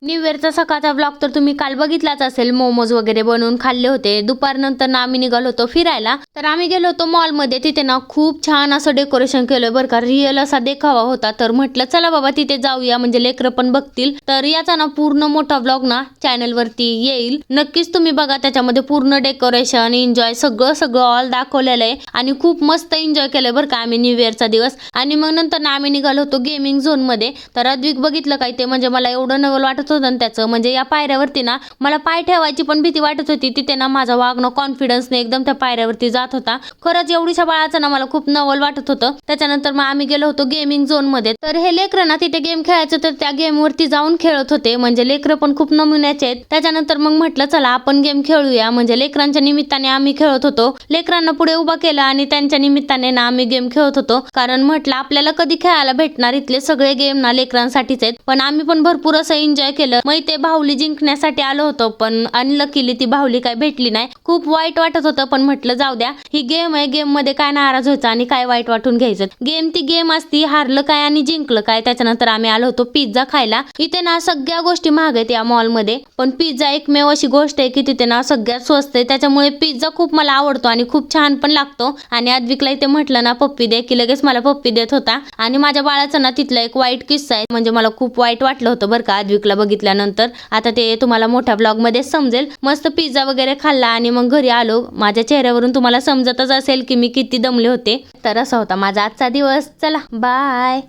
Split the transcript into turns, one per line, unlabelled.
New इयरचा सकाळचा blog तर तुम्ही काल बघितलाच असेल. मोमोज वगैरे बनवून खाल्ले होते. दुपारनंतर ना आम्ही निघालो होतो फिरायला. तर आम्ही गेलो होतो मॉलमध्ये. तिथे ना खूप छान असं डेकोरेशन केलं बरं का. रिअल असा देखावा होता. तर म्हटलं चला बाबा तिथे जाऊया, म्हणजे लेकरं पण बघतील. तर याचा ना पूर्ण मोठा ब्लॉग ना चॅनलवरती येईल. नक्कीच तुम्ही बघा. त्याच्यामध्ये पूर्ण डेकोरेशन, एन्जॉय सगळं सगळं ऑल दाखवलेलं आहे. आणि खूप मस्त एन्जॉय केलं बरं का आम्ही न्यू इयरचा दिवस. आणि मग नंतर ना आम्ही निघालो होतो गेमिंग झोनमध्ये. तर अद्विक बघितलं काय ते, म्हणजे मला एवढं नवल वाटत होतं त्याचं. म्हणजे या पायऱ्यावरती ना मला पाय ठेवायची पण भीती वाटत होती. तिथे ना माझा वागणं कॉन्फिडन्सने एकदम त्या पायऱ्यावरती जात होता. खरंच एवढीशा बाळाचं ना मला खूप नवल वाटत होतं. त्याच्यानंतर मग आम्ही गेलो होतो गेमिंग झोन मध्ये. तर हे लेकरं ना तिथे गेम खेळायचं तर त्या गेम वरती जाऊन खेळत होते. म्हणजे लेकरं पण खूप नमुन्याचे आहेत. त्याच्यानंतर मग म्हटलं चला आपण गेम खेळूया. म्हणजे लेकरांच्या निमित्ताने आम्ही खेळत होतो. लेकरांना पुढे उभा केला आणि त्यांच्या निमित्ताने ना आम्ही गेम खेळत होतो. कारण म्हटलं आपल्याला कधी खेळायला भेटणार, इथले सगळे गेम ना लेकरांसाठीच आहेत. पण आम्ही पण भरपूर असं एन्जॉय केलं. मग ते बाहुली जिंकण्यासाठी आलो होतो, पण अनलकीली ती बाहुली काय भेटली नाही. खूप वाईट वाटत होतं, पण म्हटलं जाऊ द्या, ही गेम आहे, गेम मध्ये काय नाराज व्हायचं आणि काय वाईट वाटून घ्यायचं. गेम ती गेम असती, हारलं काय आणि जिंकलं काय. त्याच्यानंतर आम्ही आलो होतो पिझ्झा खायला. इथे ना सगळ्या गोष्टी महाग आहेत या मॉल मध्ये, पण पिझ्झा एकमेव अशी गोष्ट आहे की तिथे ना सगळ्यात स्वस्त आहे. त्याच्यामुळे पिझ्झा खूप मला आवडतो आणि खूप छान पण लागतो. आणि अद्विकला इथे म्हटलं ना पप्पी दे, की लगेच मला पप्पी देत होता. आणि माझ्या बाळाचा ना तिथला एक वाईट किस्सा आहे. म्हणजे मला खूप वाईट वाटलं होतं बरं का अद्विकला बघितल्यानंतर. आता ते तुम्हाला मोठ्या ब्लॉग मध्ये समजेल. मस्त पिझ्झा वगैरे खाल्ला आणि मग घरी आलो. माझ्या चेहऱ्यावरून तुम्हाला समजतच असेल की मी किती दमले होते. तर असा होता माझा आजचा दिवस. चला बाय.